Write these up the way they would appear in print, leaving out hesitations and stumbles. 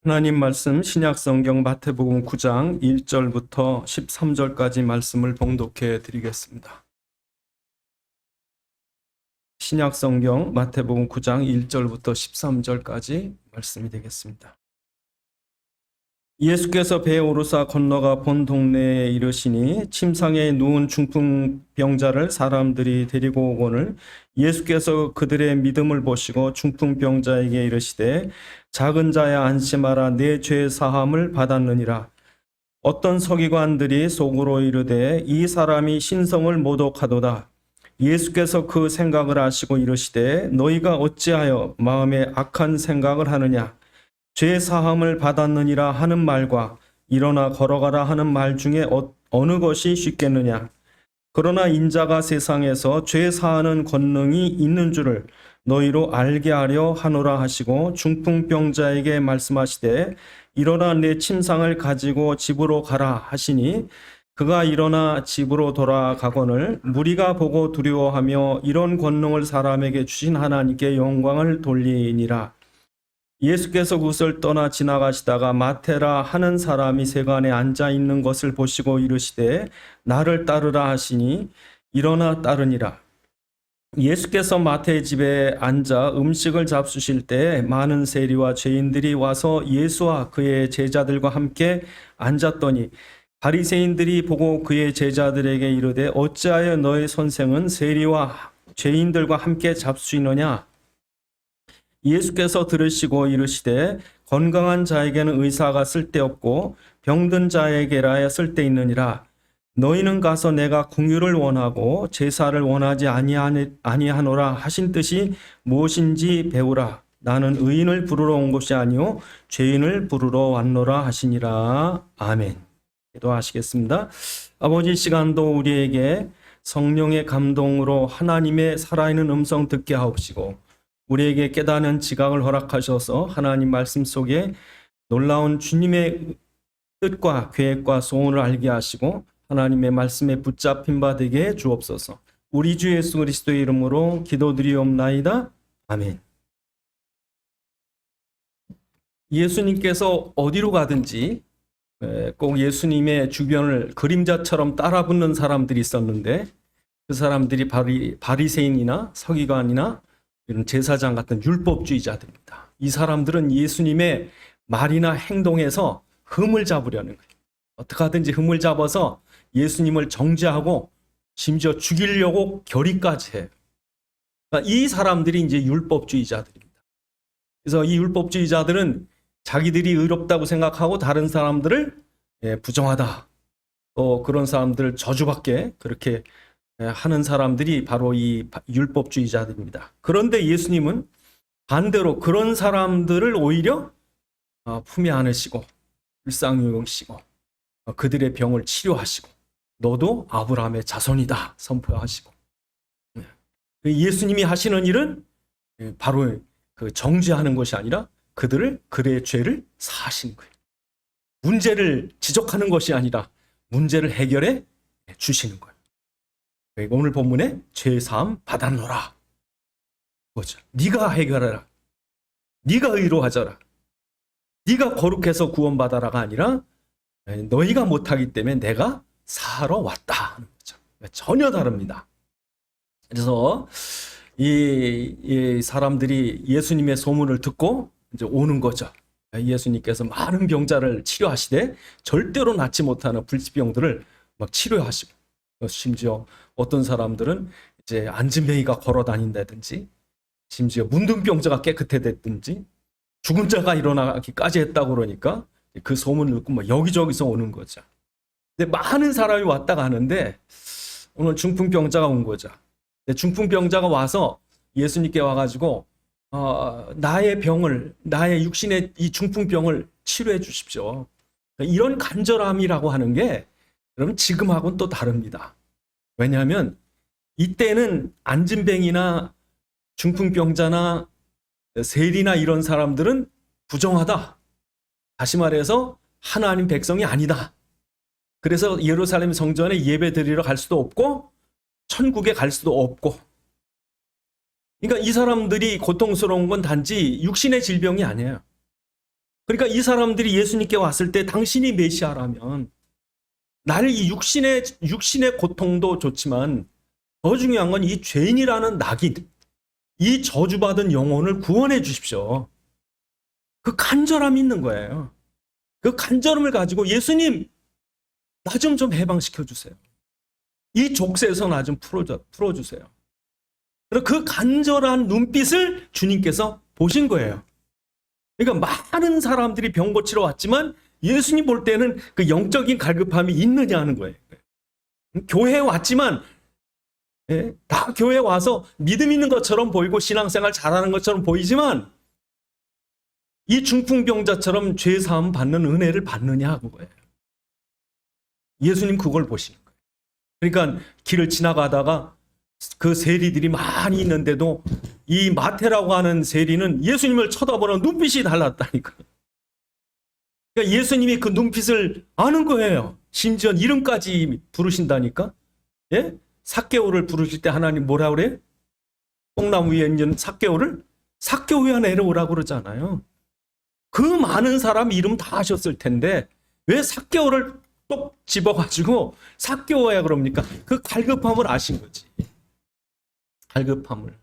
하나님 말씀 신약성경 마태복음 9장 1절부터 13절까지 말씀을 봉독해 드리겠습니다. 신약성경 마태복음 9장 1절부터 13절까지 말씀이 되겠습니다. 예수께서 배에 오르사 건너가 본 동네에 이르시니 침상에 누운 중풍병자를 사람들이 데리고 오거늘 예수께서 그들의 믿음을 보시고 중풍병자에게 이르시되 작은 자야 안심하라 내 죄 사함을 받았느니라. 어떤 서기관들이 속으로 이르되 이 사람이 신성을 모독하도다. 예수께서 그 생각을 아시고 이르시되 너희가 어찌하여 마음에 악한 생각을 하느냐. 죄 사함을 받았느니라 하는 말과 일어나 걸어가라 하는 말 중에 어느 것이 쉽겠느냐. 그러나 인자가 세상에서 죄 사하는 권능이 있는 줄을 너희로 알게 하려 하노라 하시고 중풍병자에게 말씀하시되 일어나 내 침상을 가지고 집으로 가라 하시니 그가 일어나 집으로 돌아가거늘 무리가 보고 두려워하며 이런 권능을 사람에게 주신 하나님께 영광을 돌리니라. 예수께서 그곳을 떠나 지나가시다가 마테라 하는 사람이 세간에 앉아 있는 것을 보시고 이르시되 나를 따르라 하시니 일어나 따르니라. 예수께서 마태의 집에 앉아 음식을 잡수실 때 많은 세리와 죄인들이 와서 예수와 그의 제자들과 함께 앉았더니 바리새인들이 보고 그의 제자들에게 이르되 어찌하여 너의 선생은 세리와 죄인들과 함께 잡수이느냐. 예수께서 들으시고 이르시되 건강한 자에게는 의사가 쓸데없고 병든 자에게라야 쓸데있느니라. 너희는 가서 내가 긍휼을 원하고 제사를 원하지 아니하노라 하신 뜻이 무엇인지 배우라. 나는 의인을 부르러 온 것이 아니요 죄인을 부르러 왔노라 하시니라. 아멘. 기도하시겠습니다. 아버지, 시간도 우리에게 성령의 감동으로 하나님의 살아있는 음성 듣게 하옵시고 우리에게 깨닫는 지각을 허락하셔서 하나님 말씀 속에 놀라운 주님의 뜻과 계획과 소원을 알게 하시고 하나님의 말씀에 붙잡힌 바 되게 주옵소서. 우리 주 예수 그리스도의 이름으로 기도드리옵나이다. 아멘. 예수님께서 어디로 가든지 꼭 예수님의 주변을 그림자처럼 따라붙는 사람들이 있었는데 그 사람들이 바리새인이나 서기관이나 이런 제사장 같은 율법주의자들입니다. 이 사람들은 예수님의 말이나 행동에서 흠을 잡으려는 거예요. 어떻게 하든지 흠을 잡아서 예수님을 정죄하고 심지어 죽이려고 결의까지 해요. 그러니까 이 사람들이 이제 율법주의자들입니다. 그래서 이 율법주의자들은 자기들이 의롭다고 생각하고 다른 사람들을 부정하다. 또 그런 사람들을 저주받게 그렇게 하는 사람들이 바로 이 율법주의자들입니다. 그런데 예수님은 반대로 그런 사람들을 오히려 품에 안으시고 불쌍히 여기시고 그들의 병을 치료하시고 너도 아브라함의 자손이다 선포하시고 예수님이 하시는 일은 바로 그 정죄하는 것이 아니라 그들의 죄를 사하시는 거예요. 문제를 지적하는 것이 아니라 문제를 해결해 주시는 거예요. 오늘 본문에 죄 사함 받았노라. 뭐죠? 네가 해결하라. 네가 의로하자라. 네가 거룩해서 구원받아라가 아니라 너희가 못하기 때문에 내가 사하러 왔다 하는 거죠. 전혀 다릅니다. 그래서 이 사람들이 예수님의 소문을 듣고 이제 오는 거죠. 예수님께서 많은 병자를 치료하시되 절대로 낫지 못하는 불치병들을 막 치료하시고 심지어 어떤 사람들은 이제 안진뱅이가 걸어 다닌다든지 심지어 문둥병자가 깨끗해졌든지 죽은 자가 일어나기까지 했다고 그러니까 그 소문을 듣고 막 여기저기서 오는 거죠. 근데 많은 사람이 왔다 가는데 오늘 중풍병자가 온 거죠. 중풍병자가 와서 예수님께 와가지고 나의 육신의 이 중풍병을 치료해 주십시오. 이런 간절함이라고 하는 게 여러분 지금하고는 또 다릅니다. 왜냐하면 이때는 안진뱅이나 중풍병자나 세리나 이런 사람들은 부정하다. 다시 말해서 하나님 백성이 아니다. 그래서 예루살렘 성전에 예배 드리러 갈 수도 없고 천국에 갈 수도 없고. 그러니까 이 사람들이 고통스러운 건 단지 육신의 질병이 아니에요. 그러니까 이 사람들이 예수님께 왔을 때 당신이 메시아라면 나를 이 육신의 고통도 좋지만 더 중요한 건 이 죄인이라는 낙인, 이 저주받은 영혼을 구원해 주십시오. 그 간절함이 있는 거예요. 그 간절함을 가지고 예수님, 나 좀 해방시켜 주세요. 이 족쇄에서 나 좀 풀어주세요. 그리고 그 간절한 눈빛을 주님께서 보신 거예요. 그러니까 많은 사람들이 병 고치러 왔지만 예수님 볼 때는 그 영적인 갈급함이 있느냐 하는 거예요. 교회에 왔지만 다 교회에 와서 믿음 있는 것처럼 보이고 신앙생활 잘하는 것처럼 보이지만 이 중풍병자처럼 죄사함 받는 은혜를 받느냐 하는 거예요. 예수님 그걸 보시는 거예요. 그러니까 길을 지나가다가 그 세리들이 많이 있는데도 이 마태라고 하는 세리는 예수님을 쳐다보는 눈빛이 달랐다니까. 그러니까 예수님이 그 눈빛을 아는 거예요. 심지어 이름까지 부르신다니까. 예? 삭개오를 부르실 때 하나님 뭐라 그래요? 뽕나무 위에 있는 삭개오를 삭개오야 내려오라고 그러잖아요. 그 많은 사람 이름 다 아셨을 텐데 왜 삭개오를 똑 집어가지고 삭개오야 그럽니까? 그 갈급함을 아신 거지. 갈급함을.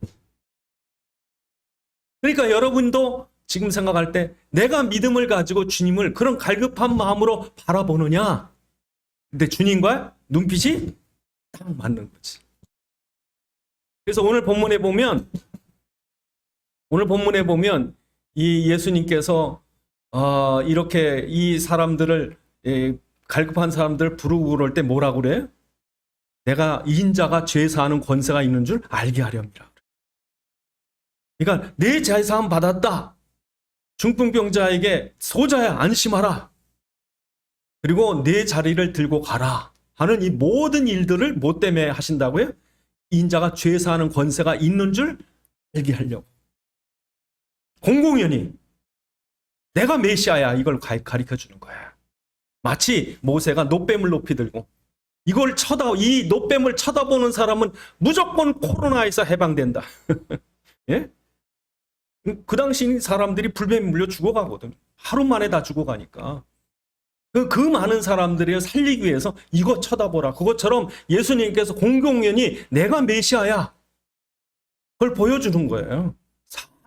그러니까 여러분도 지금 생각할 때 내가 믿음을 가지고 주님을 그런 갈급한 마음으로 바라보느냐? 근데 주님과 눈빛이 딱 맞는 거지. 그래서 오늘 본문에 보면 이 예수님께서 이렇게 이 사람들을 갈급한 사람들 부르고 그럴 때 뭐라고 그래요? 내가 인자가 죄 사하는 권세가 있는 줄 알게 하렵니다. 그러니까 내 죄 사함 받았다. 중풍병자에게 소자야 안심하라. 그리고 내 자리를 들고 가라 하는 이 모든 일들을 뭐 때문에 하신다고요? 인자가 죄 사하는 권세가 있는 줄 알게 하려고. 공공연히 내가 메시아야 이걸 가르쳐 주는 거야. 마치 모세가 놋뱀을 높이 들고 이 놋뱀을 쳐다보는 사람은 무조건 코로나에서 해방된다. 예? 그 당시 사람들이 불뱀에 물려 죽어가거든. 하루 만에 다 죽어가니까. 그 많은 사람들을 살리기 위해서 이거 쳐다보라. 그것처럼 예수님께서 공공연히 내가 메시아야. 그걸 보여주는 거예요.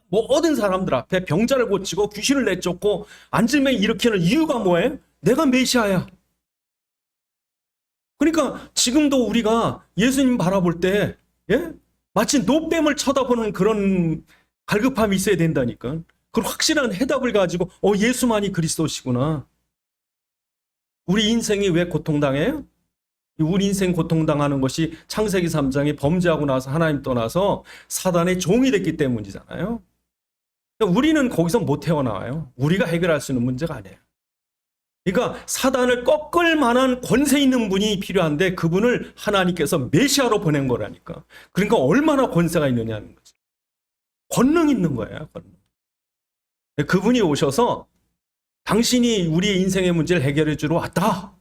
모든 사람들 앞에 병자를 고치고 귀신을 내쫓고 안질매 일으키는 이유가 뭐예요? 내가 메시아야. 그러니까 지금도 우리가 예수님 바라볼 때 마치 놋뱀을 쳐다보는 그런 갈급함이 있어야 된다니까. 그런 확실한 해답을 가지고 예수만이 그리스도시구나. 우리 인생이 왜 고통당해요? 우리 인생 고통당하는 것이 창세기 3장에 범죄하고 나서 하나님 떠나서 사단의 종이 됐기 때문이잖아요. 우리는 거기서 못 태어나와요. 우리가 해결할 수 있는 문제가 아니에요. 그러니까 사단을 꺾을 만한 권세 있는 분이 필요한데 그분을 하나님께서 메시아로 보낸 거라니까. 그러니까 얼마나 권세가 있느냐는 거지. 권능 있는 거예요. 권능. 그분이 오셔서 당신이 우리의 인생의 문제를 해결해 주러 왔다.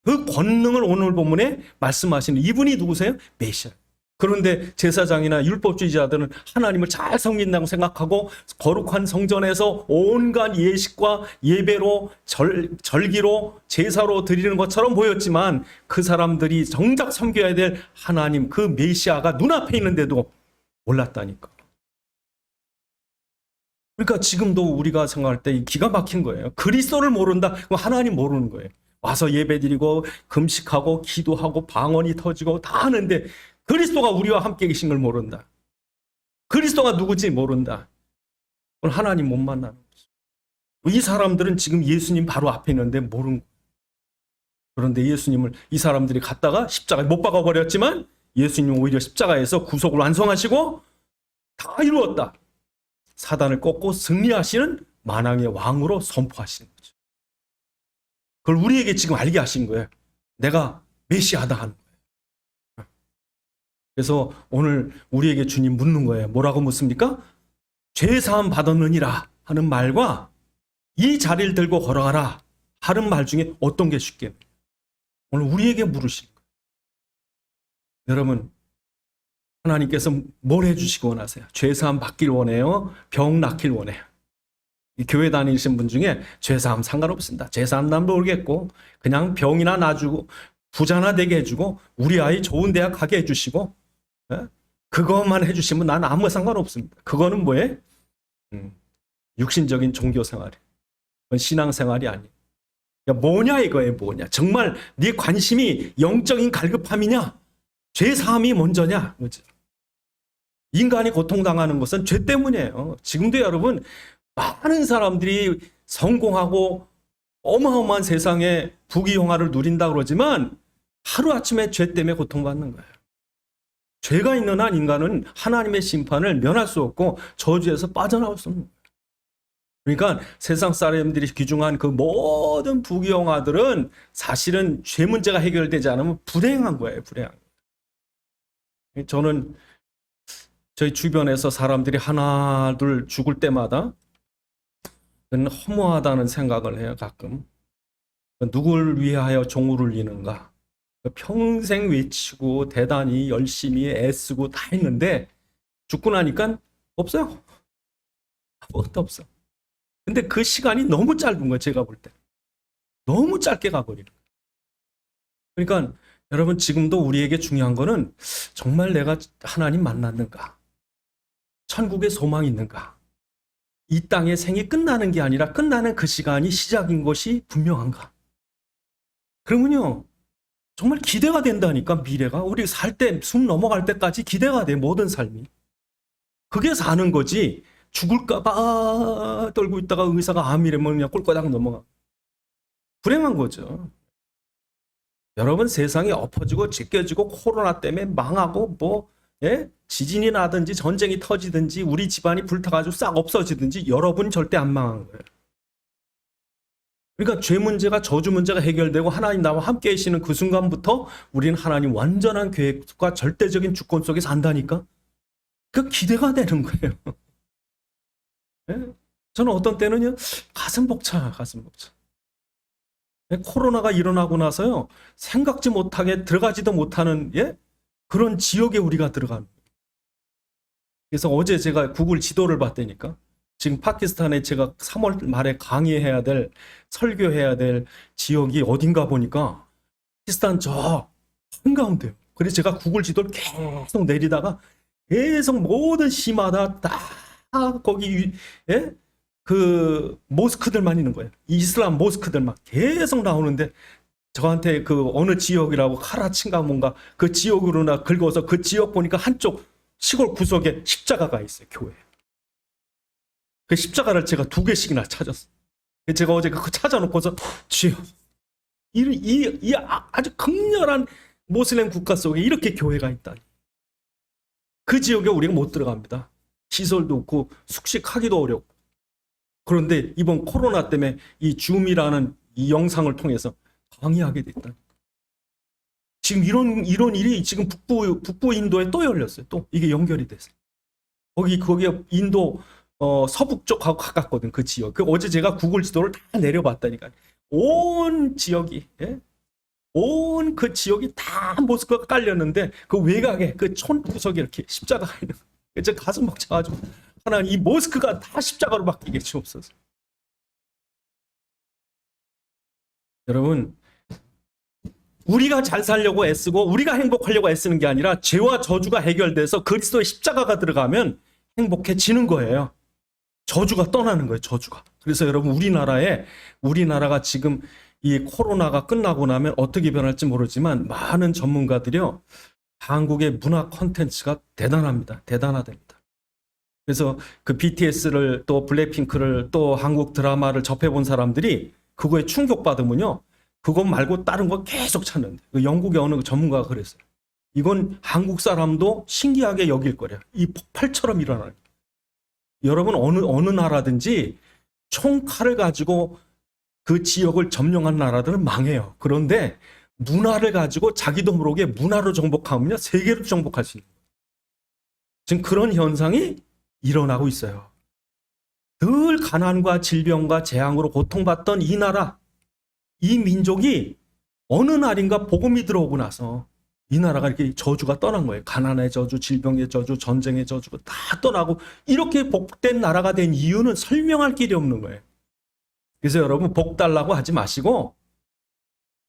그 권능을 오늘 본문에 말씀하시는 이분이 누구세요? 메시아. 그런데 제사장이나 율법주의자들은 하나님을 잘 섬긴다고 생각하고 거룩한 성전에서 온갖 예식과 예배로 절기로 제사로 드리는 것처럼 보였지만 그 사람들이 정작 섬겨야 될 하나님 그 메시아가 눈앞에 있는데도 몰랐다니까. 그러니까 지금도 우리가 생각할 때 기가 막힌 거예요. 그리스도를 모른다? 그럼 하나님 모르는 거예요. 와서 예배드리고 금식하고 기도하고 방언이 터지고 다 하는데 그리스도가 우리와 함께 계신 걸 모른다. 그리스도가 누구지 모른다. 그건 하나님 못 만나는 거죠. 이 사람들은 지금 예수님 바로 앞에 있는데 모르는 거예요. 그런데 예수님을 이 사람들이 갔다가 십자가에 못 박아버렸지만 예수님은 오히려 십자가에서 구속을 완성하시고 다 이루었다. 사단을 꺾고 승리하시는 만왕의 왕으로 선포하시는 거죠. 그걸 우리에게 지금 알게 하신 거예요. 내가 메시아다 하는 거예요. 그래서 오늘 우리에게 주님 묻는 거예요. 뭐라고 묻습니까? 죄사함 받았느니라 하는 말과 이 자리를 들고 걸어가라 하는 말 중에 어떤 게 쉽게 오늘 우리에게 물으실 거예요. 여러분 하나님께서 뭘 해주시기 원하세요? 죄사함 받길 원해요? 병 낫길 원해요? 이 교회 다니신 분 중에 죄사함 상관없습니다. 죄사함 난 모르겠고 그냥 병이나 놔주고 부자나 되게 해주고 우리 아이 좋은 대학 가게 해주시고 그것만 해주시면 난 아무 상관없습니다. 그거는 뭐예요? 육신적인 종교 생활이에요. 그건 신앙생활이 아니에요. 뭐냐 이거예요. 뭐냐. 정말 네 관심이 영적인 갈급함이냐 죄사함이 먼저냐. 그렇죠? 인간이 고통당하는 것은 죄 때문이에요. 지금도 여러분 많은 사람들이 성공하고 어마어마한 세상에 부귀영화를 누린다 그러지만 하루아침에 죄 때문에 고통받는 거예요. 죄가 있는 한 인간은 하나님의 심판을 면할 수 없고 저주에서 빠져나올 수 없는 거예요. 그러니까 세상 사람들이 귀중한 그 모든 부귀영화들은 사실은 죄 문제가 해결되지 않으면 불행한 거예요. 불행한 거예요. 저는 저희 주변에서 사람들이 하나 둘 죽을 때마다 허무하다는 생각을 해요. 가끔. 누굴 위하여 종을 울리는가. 평생 외치고 대단히 열심히 애쓰고 다 했는데 죽고 나니까 없어요. 아무것도 없어. 근데 그 시간이 너무 짧은 거예요. 제가 볼 때. 너무 짧게 가버리는 거예요. 그러니까 여러분 지금도 우리에게 중요한 거는 정말 내가 하나님 만났는가? 천국에 소망이 있는가? 이 땅의 생이 끝나는 게 아니라 끝나는 그 시간이 시작인 것이 분명한가? 그러면요. 정말 기대가 된다니까 미래가. 우리 살 때 숨 넘어갈 때까지 기대가 돼. 모든 삶이. 그게 사는 거지. 죽을까봐 떨고 있다가 의사가 암이라면 그냥 꼴까닥 넘어가. 불행한 거죠. 여러분 세상이 엎어지고 제껴지고 코로나 때문에 망하고 지진이 나든지 전쟁이 터지든지 우리 집안이 불타가지고 싹 없어지든지 여러분 절대 안 망한 거예요. 그러니까 죄 문제가 저주 문제가 해결되고 하나님 나와 함께 계시는 그 순간부터 우리는 하나님 완전한 계획과 절대적인 주권 속에 산다니까. 그 기대가 되는 거예요. 네? 저는 어떤 때는요 가슴 벅차. 코로나가 일어나고 나서요 생각지 못하게 들어가지도 못하는 그런 지역에 우리가 들어가는 거예요. 그래서 어제 제가 구글 지도를 봤다니까. 지금 파키스탄에 제가 3월 말에 강의해야 될 설교해야 될 지역이 어딘가 보니까 파키스탄 저 한가운데요. 그래서 제가 구글 지도를 계속 내리다가 계속 모든 시마다 다 거기 그 모스크들만 있는 거예요. 이슬람 모스크들만 계속 나오는데 저한테 그 어느 지역이라고 카라치인가 뭔가 그 지역으로나 긁어서 그 지역 보니까 한쪽 시골 구석에 십자가가 있어요. 교회. 그 십자가를 제가 2개씩이나 찾았어요. 제가 어제 그거 찾아놓고서 주여 이 아주 극렬한 모슬렘 국가 속에 이렇게 교회가 있다니. 그 지역에 우리가 못 들어갑니다. 시설도 없고 숙식하기도 어렵고. 그런데 이번 코로나 때문에 이 줌이라는 이 영상을 통해서 강의하게 됐다. 지금 이런 일이 지금 북부 인도에 또 열렸어요. 또 이게 연결이 됐어요. 거기에 인도 서북 쪽하고 가깝거든 그 지역. 어제 제가 구글 지도를 다 내려봤다니까. 온 지역이 온 그 지역이 다 모스크가 깔렸는데 그 외곽에 그 촌 구석에 이렇게 십자가가 있는 거예요. 제 가슴 벅차가지고 하나님 이 모스크가 다 십자가로 바뀌게 주옵소서. 여러분 우리가 잘 살려고 애쓰고 우리가 행복하려고 애쓰는 게 아니라 죄와 저주가 해결돼서 그리스도의 십자가가 들어가면 행복해지는 거예요. 저주가 떠나는 거예요. 저주가. 그래서 여러분 우리나라가 지금 이 코로나가 끝나고 나면 어떻게 변할지 모르지만 많은 전문가들이요. 한국의 문화 콘텐츠가 대단합니다. 대단하답니다. 그래서 그 BTS를 또 블랙핑크를 또 한국 드라마를 접해본 사람들이 그거에 충격받으면요. 그것 말고 다른 거 계속 찾는데. 그 영국의 어느 전문가가 그랬어요. 이건 한국 사람도 신기하게 여길 거래요. 이 폭발처럼 일어나는. 여러분 어느 나라든지 총칼을 가지고 그 지역을 점령한 나라들은 망해요. 그런데 문화를 가지고 자기도 모르게 문화로 정복하면요. 세계로 정복할 수 있는 거예요. 지금 그런 현상이 일어나고 있어요. 늘 가난과 질병과 재앙으로 고통받던 이 나라, 이 민족이 어느 날인가 복음이 들어오고 나서 이 나라가 이렇게 저주가 떠난 거예요. 가난의 저주, 질병의 저주, 전쟁의 저주가 다 떠나고 이렇게 복된 나라가 된 이유는 설명할 길이 없는 거예요. 그래서 여러분 복 달라고 하지 마시고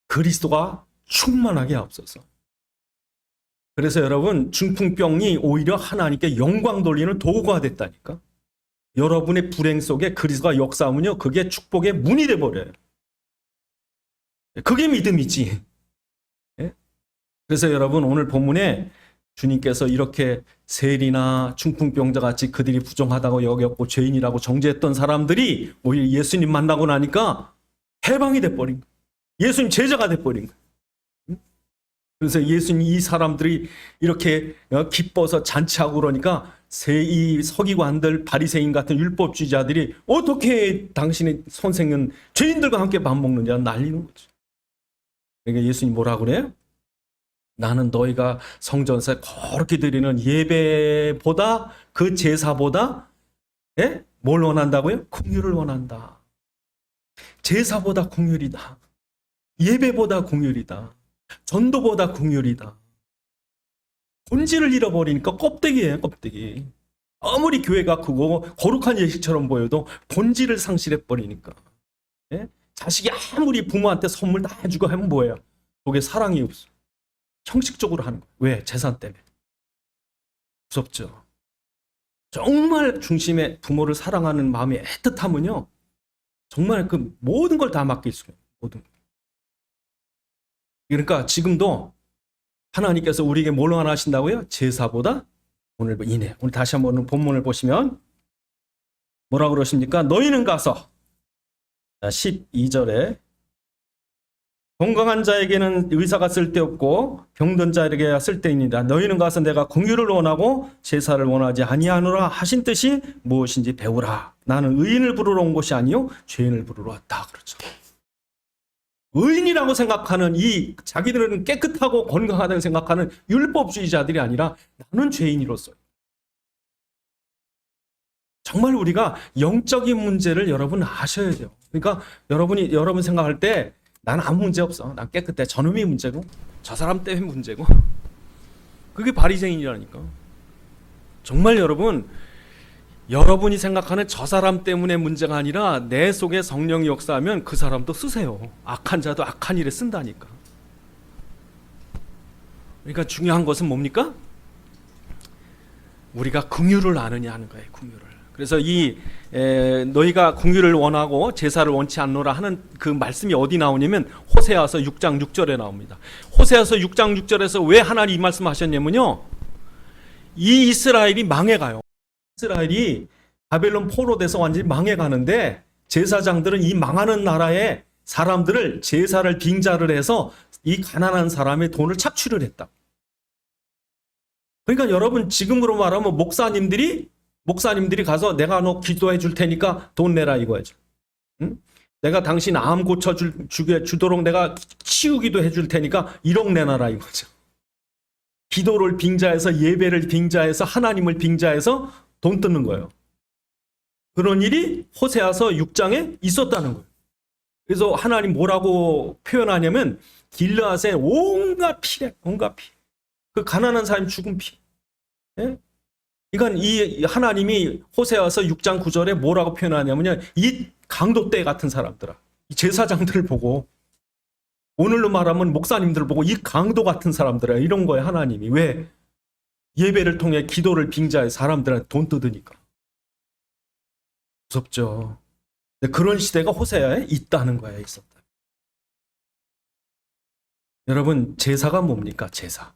그리스도가 충만하게 앞서서. 그래서 여러분 중풍병이 오히려 하나님께 영광 돌리는 도구가 됐다니까. 여러분의 불행 속에 그리스도가 역사하면요, 그게 축복의 문이 돼버려요. 그게 믿음이지. 예? 그래서 여러분 오늘 본문에 주님께서 이렇게 세리나 중풍병자 같이 그들이 부정하다고 여겼고 죄인이라고 정죄했던 사람들이 오히려 예수님 만나고 나니까 해방이 돼버린 거예요. 예수님 제자가 돼버린 거예요. 그래서 예수님 이 사람들이 이렇게 기뻐서 잔치하고 그러니까 이 서기관들 바리새인 같은 율법주의자들이 어떻게 당신의 선생은 죄인들과 함께 밥 먹느냐 난리는 거죠. 그러니까 예수님 뭐라 그래요? 나는 너희가 성전에서 거룩히 드리는 예배보다 그 제사보다 뭘 원한다고요? 긍휼을 원한다. 제사보다 긍휼이다. 예배보다 긍휼이다. 전도보다 긍휼이다. 본질을 잃어버리니까 껍데기예요, 껍데기. 아무리 교회가 크고 거룩한 예식처럼 보여도 본질을 상실해버리니까. 자식이 아무리 부모한테 선물 다 해주고 하면 뭐예요? 그게 사랑이 없어. 형식적으로 하는 거예요. 왜? 재산 때문에. 무섭죠. 정말 중심에 부모를 사랑하는 마음이 애틋하면요, 정말 그 모든 걸 다 맡길 수가 있어요. 모든 걸. 그러니까 지금도 하나님께서 우리에게 뭘 원하신다고요? 제사보다 오늘 인해. 오늘 다시 한번 본문을 보시면 뭐라고 그러십니까? 너희는 가서 12절에 건강한 자에게는 의사가 쓸데없고 병든 자에게 쓸데있느니라. 너희는 가서 내가 긍휼을 원하고 제사를 원하지 아니하노라 하신 뜻이 무엇인지 배우라. 나는 의인을 부르러 온 것이 아니요 죄인을 부르러 왔다. 그렇죠. 의인이라고 생각하는 이 자기들은 깨끗하고 건강하다고 생각하는 율법주의자들이 아니라 나는 죄인으로서. 정말 우리가 영적인 문제를 여러분 아셔야 돼요. 그러니까 여러분 생각할 때 나는 아무 문제 없어. 난 깨끗해. 저놈이 문제고 저 사람 때문에 문제고. 그게 바리새인이라니까. 정말 여러분이 생각하는 저 사람 때문에 문제가 아니라 내 속에 성령이 역사하면 그 사람도 쓰세요. 악한 자도 악한 일에 쓴다니까. 그러니까 중요한 것은 뭡니까? 우리가 긍휼을 아느냐 하는 거예요. 긍휼을. 그래서 너희가 긍휼을 원하고 제사를 원치 않노라 하는 그 말씀이 어디 나오냐면 호세아서 6장 6절에 나옵니다. 호세아서 6장 6절에서 왜 하나님 이 말씀하셨냐면요, 이 이스라엘이 망해가요. 이스라엘이 바벨론 포로돼서 완전히 망해가는데 제사장들은 이 망하는 나라의 사람들을 제사를 빙자를 해서 이 가난한 사람의 돈을 착취를 했다. 그러니까 여러분 지금으로 말하면 목사님들이 가서 내가 너 기도해 줄 테니까 돈 내라 이거죠. 응? 내가 당신 암 고쳐주도록 내가 치우기도 해줄 테니까 1억 내놔라 이거죠. 기도를 빙자해서 예배를 빙자해서 하나님을 빙자해서 돈 뜯는 거예요. 그런 일이 호세아서 6장에 있었다는 거예요. 그래서 하나님 뭐라고 표현하냐면 길르앗의 온갖 피래, 온갖 피. 그 가난한 사람 죽은 피. 예? 그러니까 이 하나님이 호세아서 6장 9절에 뭐라고 표현하냐면요, 이 강도떼 같은 사람들아, 이 제사장들을 보고, 오늘로 말하면 목사님들을 보고 이 강도 같은 사람들아 이런 거예요. 하나님이 왜? 예배를 통해 기도를 빙자해 사람들한테 돈 뜯으니까. 무섭죠. 그런 시대가 호세아에 있다는 거예요. 있었다. 여러분 제사가 뭡니까? 제사.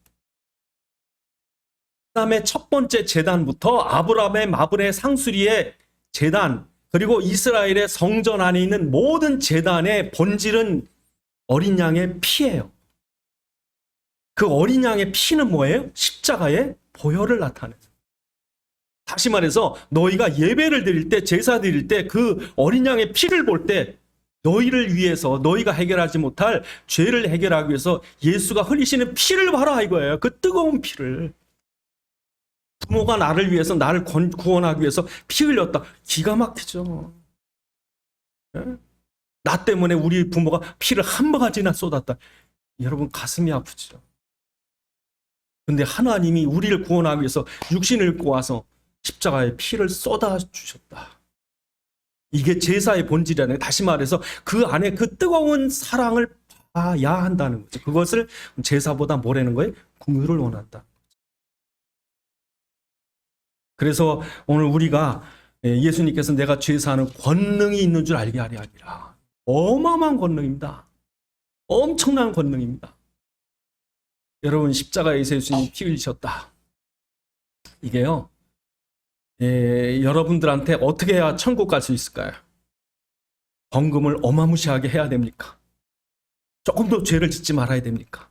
아브라함의 첫 번째 제단부터 아브라함의 마블의 상수리의 제단, 그리고 이스라엘의 성전 안에 있는 모든 제단의 본질은 어린 양의 피예요. 그 어린 양의 피는 뭐예요? 십자가의 보혈을 나타내요. 다시 말해서 너희가 예배를 드릴 때, 제사 드릴 때 그 어린 양의 피를 볼 때 너희를 위해서, 너희가 해결하지 못할 죄를 해결하기 위해서 예수가 흘리시는 피를 봐라 이거예요. 그 뜨거운 피를. 부모가 나를 위해서, 나를 구원하기 위해서 피 흘렸다. 기가 막히죠. 나 때문에 우리 부모가 피를 한 바가지나 쏟았다. 여러분 가슴이 아프죠. 근데 하나님이 우리를 구원하기 위해서 육신을 입고 와서 십자가에 피를 쏟아 주셨다. 이게 제사의 본질이라는, 다시 말해서 그 안에 그 뜨거운 사랑을 봐야 한다는 거죠. 그것을 제사보다 뭐라는 거예요? 긍휼을 원한다. 그래서 오늘 우리가 예수님께서 내가 죄 사하는 권능이 있는 줄 알게 하려 함이라. 어마어마한 권능입니다. 엄청난 권능입니다. 여러분, 십자가에서 예수님이 피 흘리셨다. 이게요, 여러분들한테 어떻게 해야 천국 갈 수 있을까요? 헌금을 어마무시하게 해야 됩니까? 조금 더 죄를 짓지 말아야 됩니까?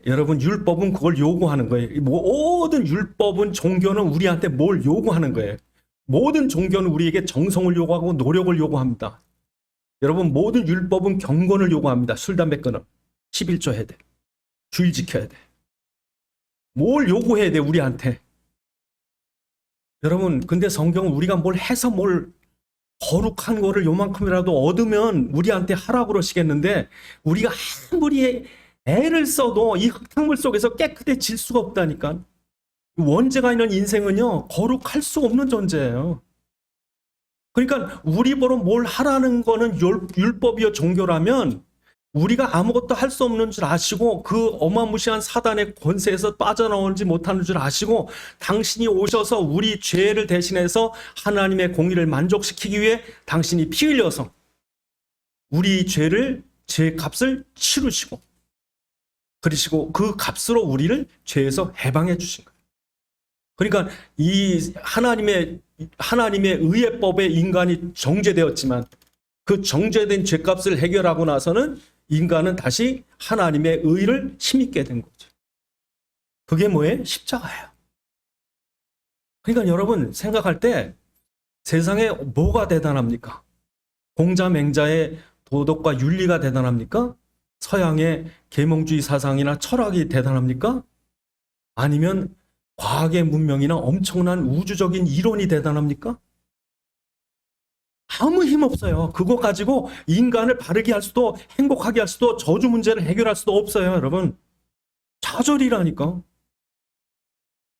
여러분, 율법은 그걸 요구하는 거예요. 모든 율법은, 종교는 우리한테 뭘 요구하는 거예요. 모든 종교는 우리에게 정성을 요구하고 노력을 요구합니다. 여러분, 모든 율법은 경건을 요구합니다. 술, 담배 끊어 11조 해야 돼. 주일 지켜야 돼. 뭘 요구해야 돼, 우리한테. 여러분, 근데 성경은 우리가 뭘 해서 뭘 거룩한 거를 요만큼이라도 얻으면 우리한테 하라고 그러시겠는데, 우리가 아무리 애를 써도 이 흙탕물 속에서 깨끗해질 수가 없다니까. 원죄가 있는 인생은요, 거룩할 수 없는 존재예요. 그러니까 우리 보러 뭘 하라는 거는 율법이요 종교라면, 우리가 아무것도 할 수 없는 줄 아시고 그 어마무시한 사단의 권세에서 빠져나오지 못하는 줄 아시고 당신이 오셔서 우리 죄를 대신해서 하나님의 공의를 만족시키기 위해 당신이 피 흘려서 우리 죄 값을 치르시고, 그러시고 그 값으로 우리를 죄에서 해방해 주신 거예요. 그러니까 이 하나님의 의회법에 인간이 정죄되었지만 그 정죄된 죄값을 해결하고 나서는 인간은 다시 하나님의 의를 힘입게 된 거죠. 그게 뭐예요? 십자가예요. 그러니까 여러분, 생각할 때 세상에 뭐가 대단합니까? 공자 맹자의 도덕과 윤리가 대단합니까? 서양의 계몽주의 사상이나 철학이 대단합니까? 아니면 과학의 문명이나 엄청난 우주적인 이론이 대단합니까? 아무 힘 없어요. 그거 가지고 인간을 바르게 할 수도, 행복하게 할 수도, 저주 문제를 해결할 수도 없어요, 여러분. 좌절이라니까.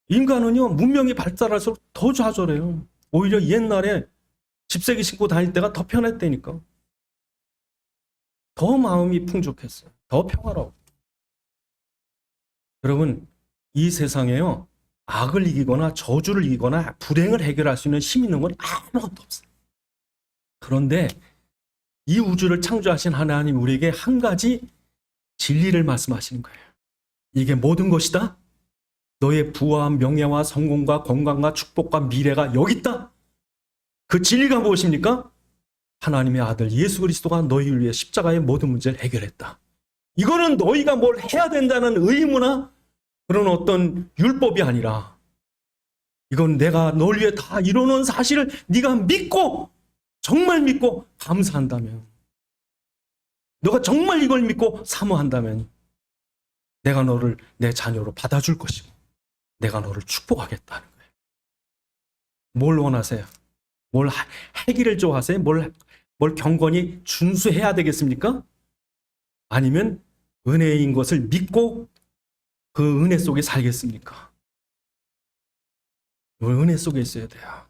인간은요, 문명이 발달할수록 더 좌절해요. 오히려 옛날에 집세기 신고 다닐 때가 더 편했다니까. 더 마음이 풍족했어요. 더 평화로워. 여러분, 이 세상에요, 악을 이기거나 저주를 이기거나 불행을 해결할 수 있는 힘 있는 건 아무것도 없어요. 그런데 이 우주를 창조하신 하나님, 우리에게 한 가지 진리를 말씀하시는 거예요. 이게 모든 것이다. 너의 부와 명예와 성공과 건강과 축복과 미래가 여기 있다. 그 진리가 무엇입니까? 하나님의 아들 예수 그리스도가 너희를 위해 십자가의 모든 문제를 해결했다. 이거는 너희가 뭘 해야 된다는 의무나 그런 어떤 율법이 아니라, 이건 내가 널 위해 다 이루는 사실을 네가 믿고, 정말 믿고 감사한다면, 너가 정말 이걸 믿고 사모한다면 내가 너를 내 자녀로 받아줄 것이고 내가 너를 축복하겠다는 거예요. 뭘 원하세요? 뭘 하기를 좋아하세요? 뭘 경건히 준수해야 되겠습니까? 아니면 은혜인 것을 믿고 그 은혜 속에 살겠습니까? 은혜 속에 있어야 돼요.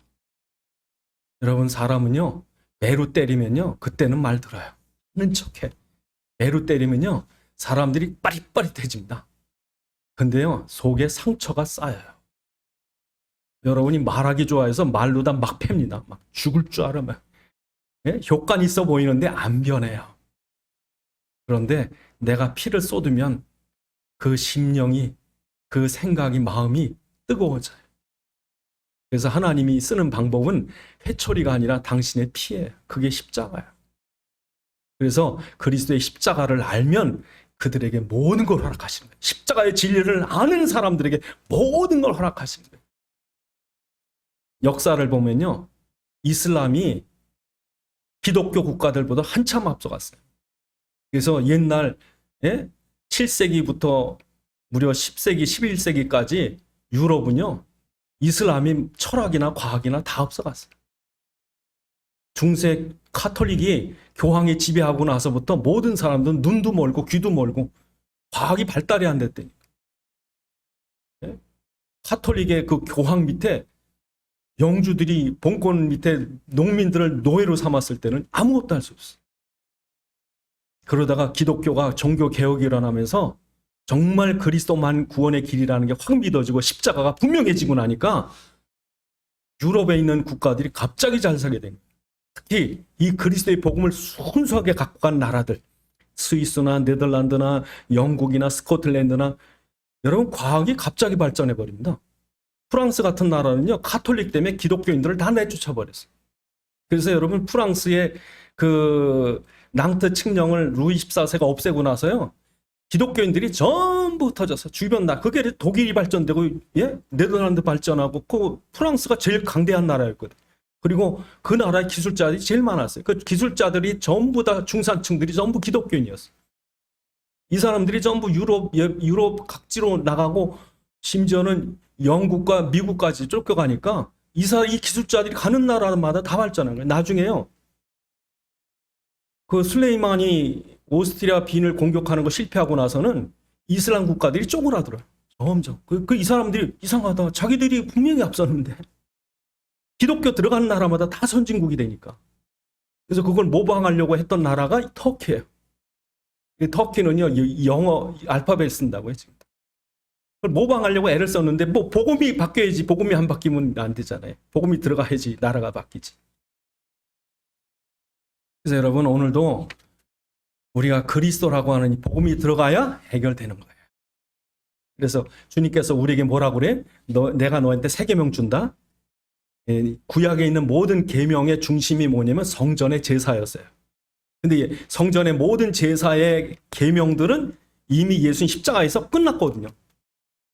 여러분, 사람은요, 매로 때리면요, 그때는 말 들어요. 하는 척해. 매로 때리면요, 사람들이 빠릿빠릿해집니다. 근데요, 속에 상처가 쌓여요. 여러분이 말하기 좋아해서 말로 다 막 팹니다. 막 죽을 줄 알아. 막. 효과는 있어 보이는데 안 변해요. 그런데 내가 피를 쏟으면 그 심령이, 그 생각이, 마음이 뜨거워져요. 그래서 하나님이 쓰는 방법은 회초리가 아니라 당신의 피예요. 그게 십자가예요. 그래서 그리스도의 십자가를 알면 그들에게 모든 걸 허락하시는 거예요. 십자가의 진리를 아는 사람들에게 모든 걸 허락하시는 거예요. 역사를 보면요, 이슬람이 기독교 국가들보다 한참 앞서갔어요. 그래서 옛날 7세기부터 무려 10세기, 11세기까지 유럽은요, 이슬람이 철학이나 과학이나 다 앞서갔어요. 중세 카톨릭이 교황이 지배하고 나서부터 모든 사람들은 눈도 멀고 귀도 멀고 과학이 발달이 안 됐다니까. 카톨릭의 그 교황 밑에 영주들이 봉건 밑에 농민들을 노예로 삼았을 때는 아무것도 할 수 없어요. 그러다가 기독교가 종교 개혁이 일어나면서 정말 그리스도만 구원의 길이라는 게 확 믿어지고 십자가가 분명해지고 나니까 유럽에 있는 국가들이 갑자기 잘 살게 된 거예요. 특히 이 그리스도의 복음을 순수하게 갖고 간 나라들, 스위스나 네덜란드나 영국이나 스코틀랜드나, 여러분 과학이 갑자기 발전해 버립니다. 프랑스 같은 나라는요, 카톨릭 때문에 기독교인들을 다 내쫓아 버렸어요. 그래서 여러분 프랑스의 그 낭트 칙령을 루이 14세가 없애고 나서요, 기독교인들이 전부 터져서 주변 그게 독일이 발전되고, 예? 네덜란드 발전하고, 그 프랑스가 제일 강대한 나라였거든. 그리고 그 나라의 기술자들이 제일 많았어요. 그 기술자들이 전부 다 중산층들이 전부 기독교인이었어요. 이 사람들이 전부 유럽 각지로 나가고, 심지어는 영국과 미국까지 쫓겨가니까 이 기술자들이 가는 나라마다 다 발전한 거예요. 나중에요, 그 슬레이만이 오스트리아 빈을 공격하는 거 실패하고 나서는 이슬람 국가들이 쪼그라들어요. 점점. 이 사람들이 이상하다. 자기들이 분명히 앞섰는데 기독교 들어가는 나라마다 다 선진국이 되니까. 그래서 그걸 모방하려고 했던 나라가 터키예요. 터키는요, 영어 알파벳 쓴다고요, 지금. 그걸 모방하려고 애를 썼는데, 뭐 복음이 바뀌어야지. 복음이 안 바뀌면 안 되잖아요. 복음이 들어가야지 나라가 바뀌지. 그래서 여러분, 오늘도 우리가 그리스도라고 하는 이 복음이 들어가야 해결되는 거예요. 그래서 주님께서 우리에게 뭐라고 그래? 내가 너한테 세 계명 준다. 구약에 있는 모든 계명의 중심이 뭐냐면 성전의 제사였어요. 근데 성전의 모든 제사의 계명들은 이미 예수님 십자가에서 끝났거든요.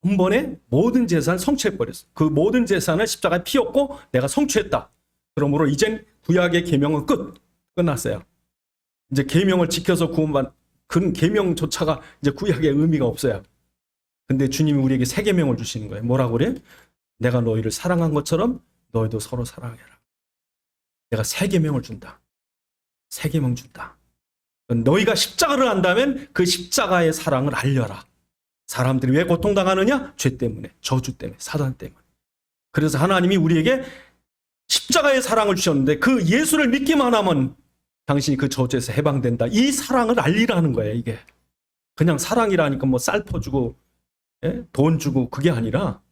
한 번에 모든 제사를 성취해버렸어요. 그 모든 제사는 십자가에 피었고 내가 성취했다. 그러므로 이젠 구약의 계명은 끝났어요. 이제 계명을 지켜서 구원받, 그 계명조차가 이제 구약의 의미가 없어요. 근데 주님이 우리에게 세 계명을 주시는 거예요. 뭐라고 그래? 내가 너희를 사랑한 것처럼 너희도 서로 사랑해라. 내가 세 계명을 준다. 세 계명 준다. 너희가 십자가를 안다면 그 십자가의 사랑을 알려라. 사람들이 왜 고통당하느냐? 죄 때문에, 저주 때문에, 사단 때문에. 그래서 하나님이 우리에게 십자가의 사랑을 주셨는데 그 예수를 믿기만 하면 당신이 그 저주에서 해방된다. 이 사랑을 알리라는 거예요, 이게. 그냥 사랑이라니까 뭐 쌀 퍼주고, 예? 돈 주고 그게 아니라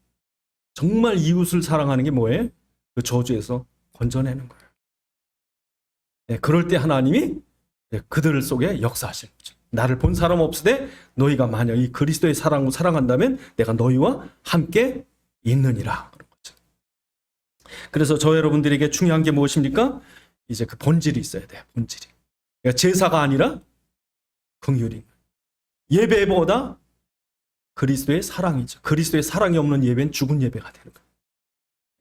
정말 이웃을 사랑하는 게 뭐예요? 그 저주에서 건져내는 거예요. 예, 그럴 때 하나님이 그들 속에 역사하시는 거죠. 나를 본 사람 없으되 너희가 만약 이 그리스도의 사랑으로 사랑한다면 내가 너희와 함께 있느니라. 그런 거죠. 그래서 저 여러분들에게 중요한 게 무엇입니까? 이제 그 본질이 있어야 돼요. 본질이. 그러니까 제사가 아니라 긍휼인 거예요. 예배보다 그리스도의 사랑이죠. 그리스도의 사랑이 없는 예배는 죽은 예배가 되는 거예요.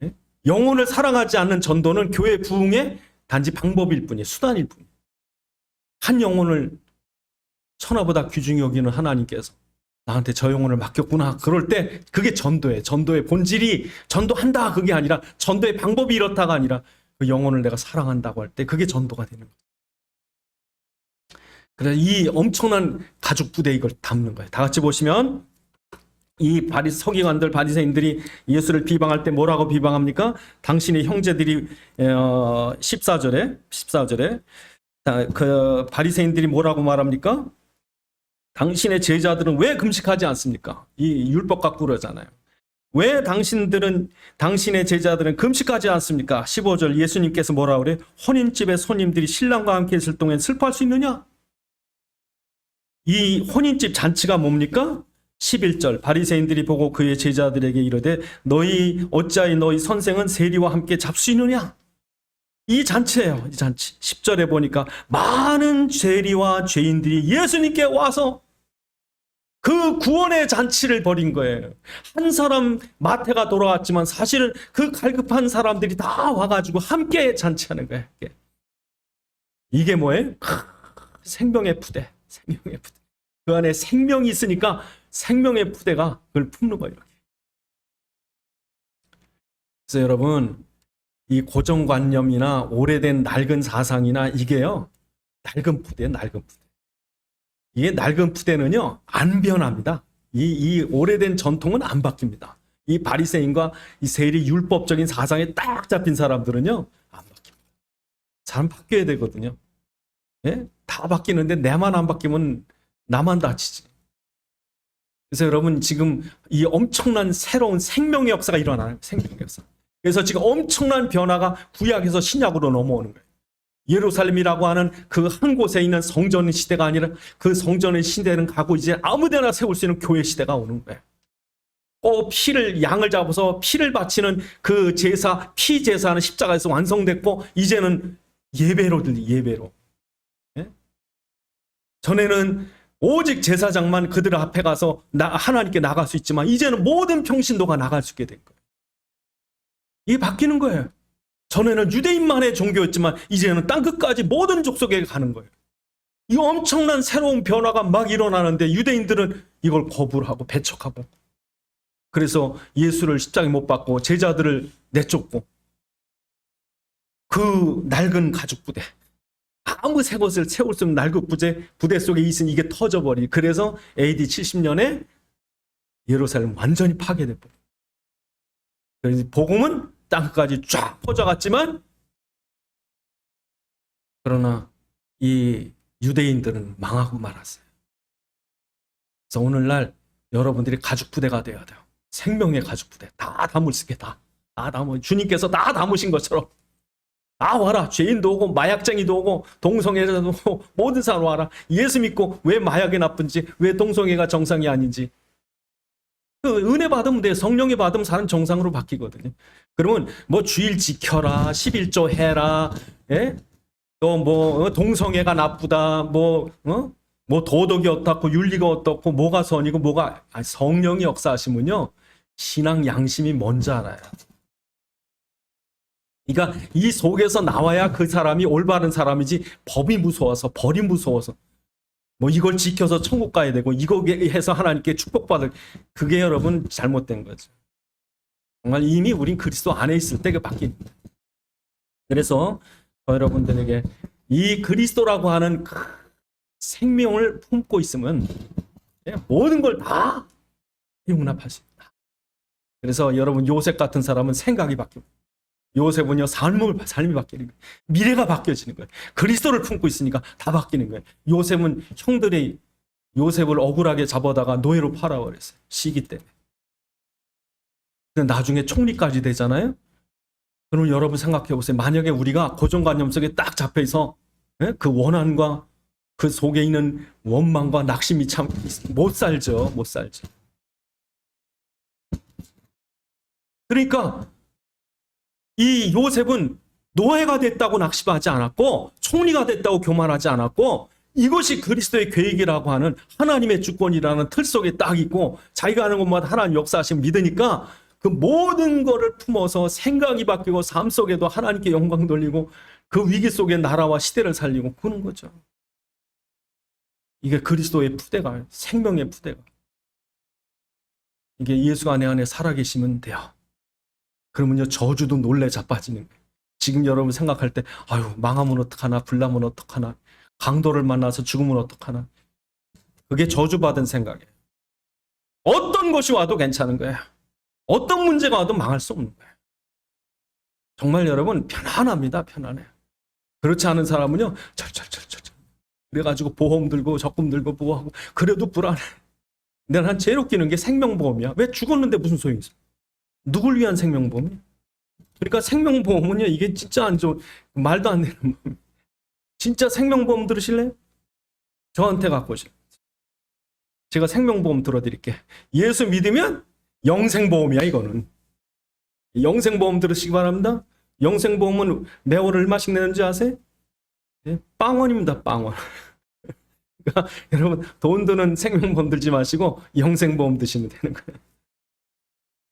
예? 영혼을 사랑하지 않는 전도는 교회 부흥의 단지 방법일 뿐이에요. 수단일 뿐이에요. 한 영혼을 천하보다 귀중히 여기는 하나님께서 나한테 저 영혼을 맡겼구나. 그럴 때 그게 전도예요. 전도의 본질이 전도한다 그게 아니라, 전도의 방법이 이렇다가 아니라 그 영혼을 내가 사랑한다고 할 때 그게 전도가 되는 거예요. 그래서 이 엄청난 가죽 부대에 이걸 담는 거예요. 다 같이 보시면 이 서기관들, 바리새인들이 예수를 비방할 때 뭐라고 비방합니까? 당신의 형제들이 14절에 그 바리새인들이 뭐라고 말합니까? 당신의 제자들은 왜 금식하지 않습니까? 이 율법 갖고 그러잖아요. 왜 당신의 제자들은 금식하지 않습니까? 15절 예수님께서 뭐라고 그래? 혼인집에 손님들이 신랑과 함께 있을 동안 슬퍼할 수 있느냐? 이 혼인집 잔치가 뭡니까? 11절 바리새인들이 보고 그의 제자들에게 이르되 너희 어찌하여 너희 선생은 세리와 함께 잡수이느냐? 이 잔치예요. 이 잔치. 10절에 보니까 많은 세리와 죄인들이 예수님께 와서 그 구원의 잔치를 벌인 거예요. 한 사람 마태가 돌아왔지만 사실은 그 갈급한 사람들이 다 와가지고 함께 잔치하는 거예요. 이게 뭐예요? 생명의 푸대. 생명의 푸대. 그 안에 생명이 있으니까 생명의 푸대가 그걸 품는 거예요. 이렇게. 그래서 여러분, 이 고정관념이나 오래된 낡은 사상이나 이게요, 낡은 푸대예요, 낡은 푸대. 이게 낡은 푸대는요, 안 변합니다. 이 오래된 전통은 안 바뀝니다. 이 바리새인과 이 세리 율법적인 사상에 딱 잡힌 사람들은요, 안 바뀝니다. 사람 바뀌어야 되거든요. 예? 다 바뀌는데 내만 안 바뀌면 나만 다치지. 그래서 여러분 지금 이 엄청난 새로운 생명의 역사가 일어나요. 생명의 역사. 그래서 지금 엄청난 변화가 구약에서 신약으로 넘어오는 거예요. 예루살렘이라고 하는 그 한 곳에 있는 성전 시대가 아니라 그 성전의 시대는 가고 이제 아무데나 세울 수 있는 교회 시대가 오는 거예요. 양을 잡아서 피를 바치는 그 제사, 피 제사는 십자가에서 완성됐고 이제는 예배로 들리 예배로. 예? 전에는 오직 제사장만 그들 앞에 가서 하나님께 나갈 수 있지만 이제는 모든 평신도가 나갈 수 있게 된 거예요. 이게 바뀌는 거예요. 전에는 유대인만의 종교였지만 이제는 땅끝까지 모든 족속에 가는 거예요. 이 엄청난 새로운 변화가 막 일어나는데 유대인들은 이걸 거부를 하고 배척하고 그래서 예수를 십자가에 못 박고 제자들을 내쫓고 그 낡은 가죽 부대 아무 새 것을 세울 수 없는 낡은 부대 속에 있은 이게 터져버리. 그래서 AD 70년에 예루살렘 완전히 파괴돼버려. 그래서 복음은 땅까지 쫙 퍼져갔지만 그러나 이 유대인들은 망하고 말았어요. 그래서 오늘날 여러분들이 가죽 부대가 되어야 돼요. 생명의 가죽 부대. 다 담을 수 있게 다 담을 주님께서 다 담으신 것처럼 와라. 죄인도 오고 마약쟁이도 오고 동성애자도 오고 모든 사람 와라. 예수 믿고 왜 마약이 나쁜지 왜 동성애가 정상이 아닌지 그 은혜 받으면 돼. 성령이 받으면 사람 정상으로 바뀌거든요. 그러면 뭐 주일 지켜라, 11조 해라, 예? 또 뭐 동성애가 나쁘다, 뭐 도덕이 어떻고 윤리가 어떻고 뭐가 선이고 뭐가 성령이 역사하시면요 신앙 양심이 뭔지 알아요. 그러니까 이 속에서 나와야 그 사람이 올바른 사람이지 법이 무서워서 벌이 무서워서 뭐 이걸 지켜서 천국 가야 되고 이거 해서 하나님께 축복받을 그게 여러분 잘못된 거죠. 정말 이미 우린 그리스도 안에 있을 때 그 바뀝니다. 그래서 여러분들에게 이 그리스도라고 하는 그 생명을 품고 있으면 모든 걸 다 용납할 수 있다. 그래서 여러분 요셉 같은 사람은 생각이 바뀌고 요셉은요 삶이 바뀌는 거예요. 미래가 바뀌어지는 거예요. 그리스도를 품고 있으니까 다 바뀌는 거예요. 요셉은 형들이 요셉을 억울하게 잡아다가 노예로 팔아버렸어요. 시기 때문에. 나중에 총리까지 되잖아요. 그럼 여러분 생각해 보세요. 만약에 우리가 고정관념 속에 딱 잡혀서 그 원한과 그 속에 있는 원망과 낙심이 참 못 살죠. 못 살죠. 그러니까 이 요셉은 노예가 됐다고 낙심하지 않았고 총리가 됐다고 교만하지 않았고 이것이 그리스도의 계획이라고 하는 하나님의 주권이라는 틀 속에 딱 있고 자기가 하는 것마다 하나님 역사하시면 믿으니까 그 모든 거를 품어서 생각이 바뀌고 삶 속에도 하나님께 영광 돌리고 그 위기 속에 나라와 시대를 살리고 그런 거죠. 이게 그리스도의 푸대가 생명의 푸대가 이게 예수가 내 안에 살아계시면 돼요. 그러면요 저주도 놀래 자빠지는 거예요. 지금 여러분 생각할 때 아유 망하면 어떡하나 불나면 어떡하나 강도를 만나서 죽으면 어떡하나 그게 저주받은 생각이에요. 어떤 것이 와도 괜찮은 거예요. 어떤 문제가 와도 망할 수 없는 거예요. 정말 여러분 편안합니다. 편안해요. 그렇지 않은 사람은요 철철철철 그래가지고 보험 들고 적금 들고 보호하고 그래도 불안해. 근데 난 제일 웃기는 게 생명보험이야. 왜 죽었는데 무슨 소용이 있어? 누굴 위한 생명보험이야? 그러니까 생명보험은요 이게 진짜 안 좋은 말도 안 되는 보험. 진짜 생명보험 들으실래요? 저한테 갖고 오세요. 제가 생명보험 들어드릴게. 예수 믿으면 영생보험이야 이거는. 영생보험 들으시기 바랍니다. 영생보험은 매월 얼마씩 내는지 아세요? 빵원입니다. 빵원. 그러니까 여러분 돈 드는 생명보험 들지 마시고 영생보험 드시면 되는 거예요.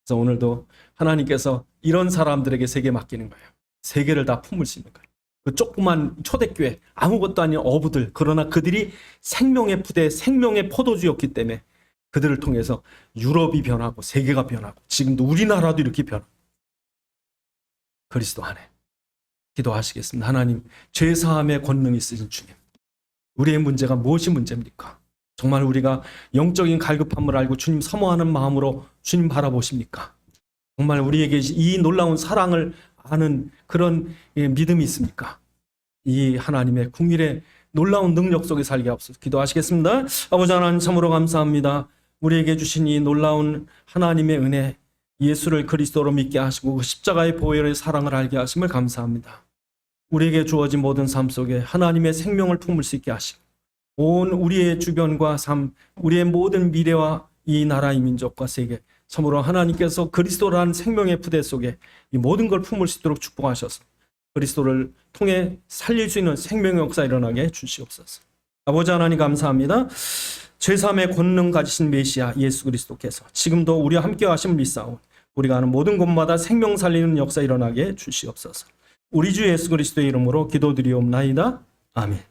그래서 오늘도 하나님께서 이런 사람들에게 세계 맡기는 거예요. 세계를 다 품을 수 있는 거예요. 그 조그만 초대교회 아무것도 아닌 어부들 그러나 그들이 생명의 푸대 생명의 포도주였기 때문에 그들을 통해서 유럽이 변하고 세계가 변하고 지금도 우리나라도 이렇게 변하고 그리스도 안에 기도하시겠습니다. 하나님 죄사함의 권능이 있으신 주님 우리의 문제가 무엇이 문제입니까? 정말 우리가 영적인 갈급함을 알고 주님 사모하는 마음으로 주님 바라보십니까? 정말 우리에게 이 놀라운 사랑을 아는 그런 믿음이 있습니까? 이 하나님의 궁일의 놀라운 능력 속에 살게 하옵소서. 기도하시겠습니다. 아버지 하나님 참으로 감사합니다. 우리에게 주신 이 놀라운 하나님의 은혜, 예수를 그리스도로 믿게 하시고 그 십자가의 보혈의 사랑을 알게 하심을 감사합니다. 우리에게 주어진 모든 삶 속에 하나님의 생명을 품을 수 있게 하시고 온 우리의 주변과 삶, 우리의 모든 미래와 이 나라의 민족과 세계, 참으로 하나님께서 그리스도라는 생명의 부대 속에 이 모든 걸 품을 수 있도록 축복하셔서 그리스도를 통해 살릴 수 있는 생명의 역사 일어나게 주시옵소서. 아버지 하나님 감사합니다. 죄사함의 권능 가지신 메시아 예수 그리스도께서 지금도 우리와 함께 하심을 믿사오니 우리가 하는 모든 곳마다 생명 살리는 역사 일어나게 주시옵소서. 우리 주 예수 그리스도의 이름으로 기도드리옵나이다. 아멘.